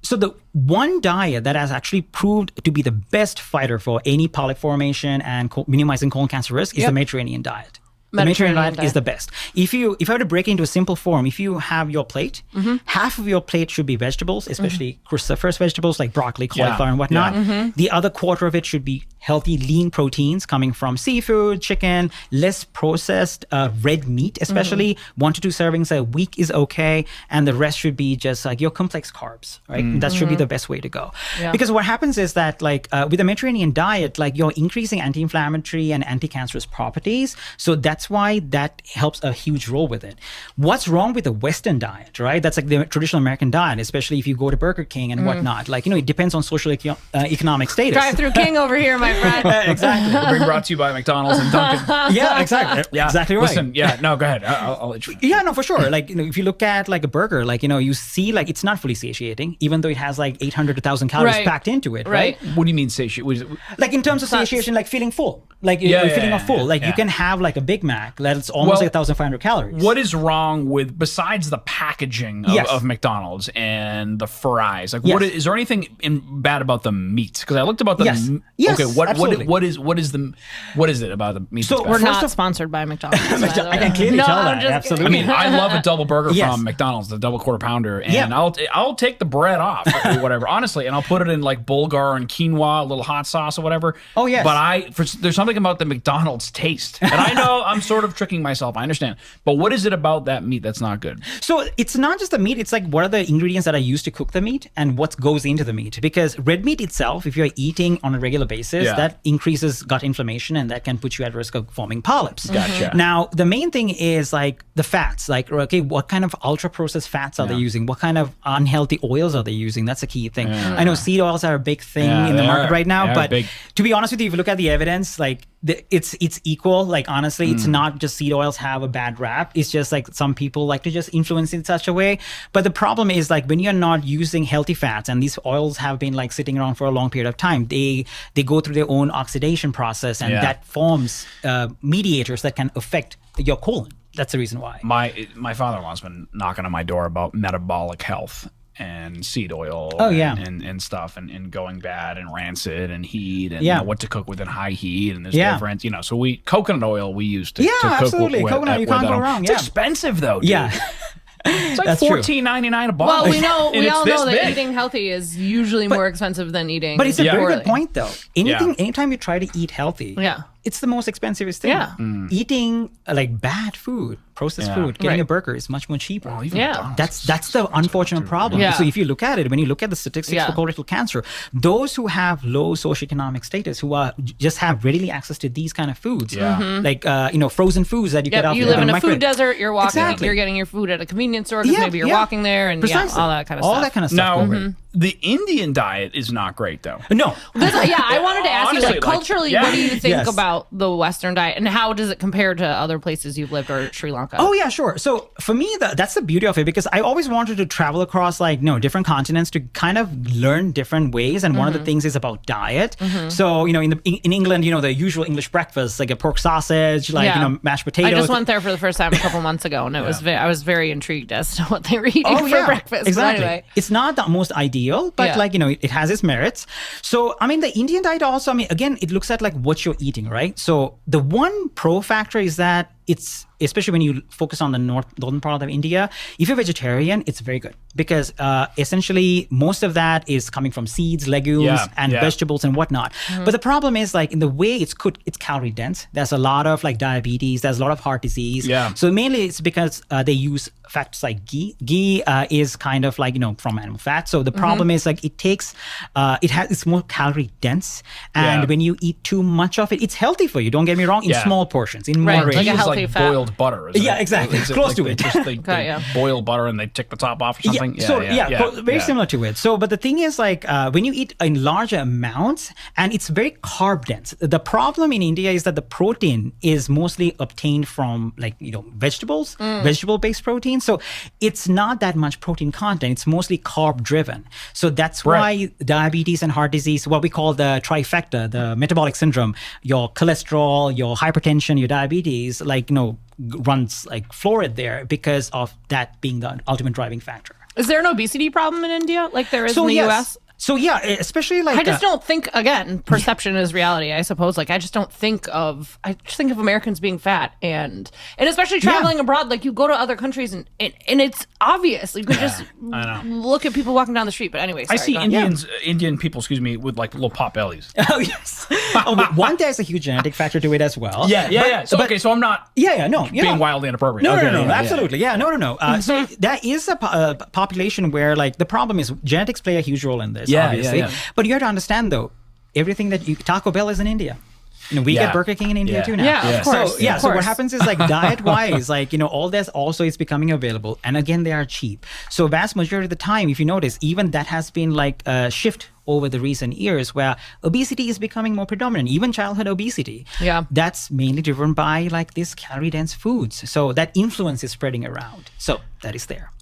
So the one diet that has actually proved to be the best fighter for any polyp formation and minimizing colon cancer risk is the Mediterranean diet. The Mediterranean diet is the best. If I were to break it into a simple form, if you have your plate, half of your plate should be vegetables, especially cruciferous vegetables like broccoli, cauliflower, and whatnot. The other quarter of it should be healthy, lean proteins coming from seafood, chicken, less processed red meat, especially 1 to 2 servings a week is okay. And the rest should be just like your complex carbs, right? That should be the best way to go. Yeah. Because what happens is that like with the Mediterranean diet, like you're increasing anti-inflammatory and anti-cancerous properties. So that's why that helps a huge role with it. What's wrong with the Western diet, right? That's like the traditional American diet, especially if you go to Burger King and whatnot. Like, it depends on social economic status. Drive-through King over here, my friend. Exactly. Being brought to you by McDonald's and Dunkin'. Yeah, exactly. Exactly right. Listen, no, go ahead. I'll let you. Yeah, no, for sure. Like, if you look at like a burger, like, you see like it's not fully satiating, even though it has like 800 to 1,000 calories packed into it, right? What do you mean satiate? Like in terms of satiation, like feeling full. Like you're feeling full. Like you can have like a Big Mac that's almost like 1,500 calories. What is wrong with, besides the packaging of McDonald's and the fries? Like, is there anything bad about the meat? Because I looked about the Yes, okay. absolutely. What is it about the meat? So we're not sponsored by McDonald's. I can clearly tell that. Absolutely. I mean, I love a double burger from McDonald's, the double quarter pounder, and I'll take the bread off or whatever, honestly, and I'll put it in like bulgur and quinoa, a little hot sauce or whatever. Oh yes. But there's something about the McDonald's taste, and I know I'm sort of tricking myself. I understand, but what is it about that meat that's not good? So it's not just the meat. It's like what are the ingredients that are used to cook the meat and what goes into the meat. Because red meat itself, if you're eating on a regular basis, that increases gut inflammation and that can put you at risk of forming polyps. Gotcha. Now, the main thing is like the fats. Like, okay, what kind of ultra processed fats are they using? What kind of unhealthy oils are they using? That's a key thing. I know seed oils are a big thing in the market right now, but to be honest with you, if you look at the evidence, like it's equal. Like honestly, it's not just seed oils have a bad rap. It's just like some people like to just influence in such a way. But the problem is like when you're not using healthy fats, and these oils have been like sitting around for a long period of time, they go through their own oxidation process, and that forms mediators that can affect your colon. That's the reason why. My father-in-law's been knocking on my door about metabolic health and seed oil and stuff and going bad and rancid and heat and what to cook with in high heat, and there's different, so coconut oil we use to cook absolutely. with. Coconut, you can't go wrong. It's expensive though, dude. Yeah. It's like $14.99 a bottle. Well, we all know that eating healthy is usually more expensive than eating. But it's a very poorly. good point though. Anytime you try to eat healthy, it's the most expensive thing. Yeah. Eating like bad food, processed food, getting a burger is much more cheaper. Well, that's the unfortunate problem. So if you look at it, when you look at the statistics for colorectal cancer, those who have low socioeconomic status, who are just have readily access to these kind of foods, like frozen foods that you get off. You live in a food desert. You're walking. You're getting your food at a convenience store because maybe you're walking there, and all that kind of stuff. All that kind of stuff. Now, the Indian diet is not great though. No. I wanted to ask honestly, you, culturally, what do you think about the Western diet, and how does it compare to other places you've lived or Sri Lanka? Oh yeah, sure. So for me, that's the beauty of it, because I always wanted to travel across different continents to kind of learn different ways. And one of the things is about diet. So in England, the usual English breakfast, like a pork sausage, mashed potatoes. I just went there for the first time a couple months ago, and it was I was very intrigued as to what they were eating for breakfast. Exactly. Anyway. It's not the most ideal, but it has its merits. So the Indian diet also, again, it looks at like what you're eating, right? So the one pro factor is that it's, especially when you focus on the northern part of India, if you're vegetarian, it's very good, because essentially most of that is coming from seeds, legumes, and vegetables and whatnot. But the problem is like in the way it's cooked, it's calorie dense. There's a lot of like diabetes. There's a lot of heart disease. So mainly it's because they use fats like ghee. Ghee is kind of like, from animal fat. So the problem is like it's more calorie dense. And when you eat too much of it, it's healthy for you. Don't get me wrong, in small portions, in moderation. Like a healthy like fat. boiled butter. Isn't it? Exactly. Is Close like to they it. Just, they boil butter and they take the top off or something. Very similar to it. So, but the thing is like when you eat in larger amounts, and it's very carb dense. The problem in India is that the protein is mostly obtained from vegetables, vegetable based protein. So it's not that much protein content. It's mostly carb driven. So that's why diabetes and heart disease, what we call the trifecta, the metabolic syndrome, your cholesterol, your hypertension, your diabetes, runs like florid there because of that being the ultimate driving factor. Is there an obesity problem in India like there is in the US? So yeah, especially like I just don't think, again, perception is reality, I suppose. Like I just think of Americans being fat and especially traveling abroad. Like you go to other countries and it's obvious. You can just look at people walking down the street. But anyway, sorry, I see Indian people, with like little pot bellies. Oh yes. One, there's a huge genetic factor to it as well. Yeah. So I'm not being wildly inappropriate. No, absolutely. No. So that is a population where like the problem is genetics play a huge role in this. Obviously. But you have to understand though, everything Taco Bell is in India. We get Burger King in India too now. Yeah, of course. So what happens is like diet-wise, like, all this also is becoming available. And again, they are cheap. So vast majority of the time, if you notice, even that has been like a shift over the recent years where obesity is becoming more predominant, even childhood obesity. Yeah. That's mainly driven by like these calorie-dense foods. So that influence is spreading around. So that is there.